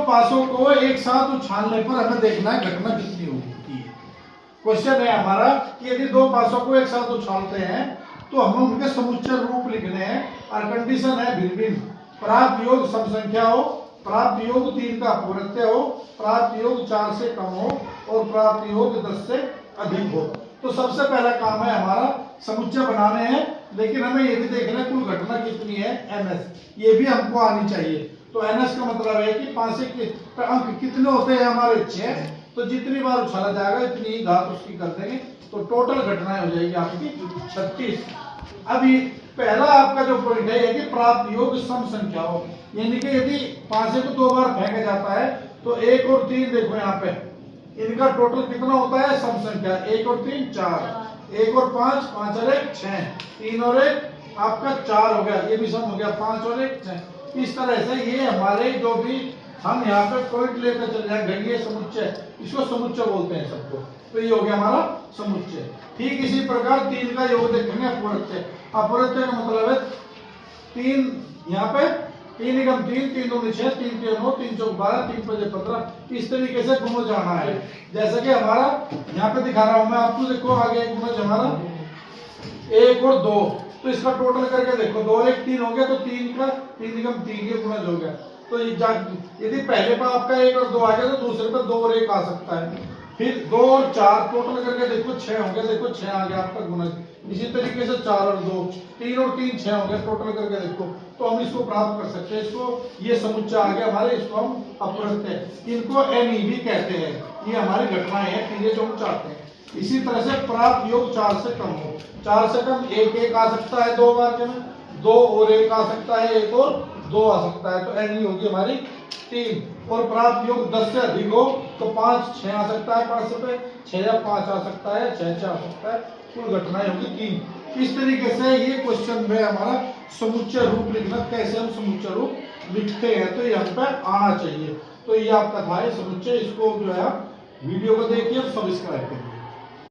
पासों को एक साथ उछालने पर हमें देखना है घटना कितनी होती है। क्वेश्चन है हमारा कि यदि दो पासों को एक साथ उछालते हैं तो हमें उनके समुच्चय रूप लिखने हैं और कंडीशन है भिन्न भिन्न। प्राप्त योग सम संख्या हो, प्राप्त योग 3 का अपवर्त्य हो, प्राप्त योग 4 से कम हो और प्राप्त योग 10 से अधिक हो। तो सबसे पहला काम है हमारा समुच्चय बनाने हैं, लेकिन हमें ये भी देखना है कुल घटना कितनी है ns, ये भी हमको आनी चाहिए। तो ns का मतलब है कि पासे के अंक कितने होते हैं हमारे 6, तो जितनी बार उछाला जाएगा इतनी ही घात उसकी कर देंगे, तो टोटल घटनाएं हो जाएगी आपकी 36। अभी पहला आपका जो पॉइंट है कि प्राप्त योग सम संख्या हो, यानी कि यदि पासे को 2 बार फेंका जाता है तो 1 और 3 देखो यहाँ पे इनका टोटल कितना होता है सम संख्या, 1 और 3 4, 1 और 5 5 और 1 6, 3 और 1 आपका 4 हो गया, ये भी सम हो गया 5 और 1 6। इस तरह से ये हमारे जो भी हम यहाँ पे पॉइंट लेकर चल जाएंगे घड़ीय समुच्चय, इसको समुच्चय बोलते हैं सबको, तो ये हो गया हमारा समुच्चय। ठीक इसी प्रकार 3 का योग देखेंगे अपवर्त्य। अपवर्त्य का मतलब है 3 यहाँ पे 3 एकम 3 3 दूनी 6 3 3 9 3 चौक 12 3 5 15, इस तरीके से गुणज जाना है। जैसे कि हमारा यहाँ पे दिखा रहा हूं मैं आपको, देखो आगे गुणज हमारा 1 और 2, तो इसका टोटल करके देखो 2 1 3 हो गया, तो 3 का 3 एकम 3 के गुणज हो गया। तो यदि पहले पर आपका 1 और 2 आ गया तो दूसरे पर 2 और 1 आ सकता है, फिर 2 और 4 टोटल करके देखो 6 हो गया, देखो 6 आ गया आपका गुणज। इसी तरीके से 4 और 2 3 और 3 6 हो गया, टोटल करके देखो, तो हम इसको प्राप्त कर सकते हैं। इसको ये समुच्चय आ गया हमारे, इसको हम अपवर्त्य, इनको एन भी कहते हैं। ये हमारी घटनाएं हैं क्रिया जो हम चाहते हैं। इसी तरह से प्राप्त योग 4 से कम हो, 4 से कम 1 1 आ सकता है 2 बार में, 2 और 1 आ सकता है, 1 और 2 आ सकता है, तो एन होगी हमारी 3। और प्राप्त योग 10 से अधिक हो तो 5 6 आ सकता है, 5 पे 6 या 5 आ सकता है, 6 6 आ सकता है, कुल घटनाएं होगी 3। इस तरीके से ये क्वेश्चन में हमारा समुच्चय रूप लिखना, कैसे हम समुच्चय रूप लिखते हैं, तो ये हम पे आना चाहिए। तो ये आपका था समुच्चय, इसको जो है वीडियो को देखिए, सब्सक्राइब करिए।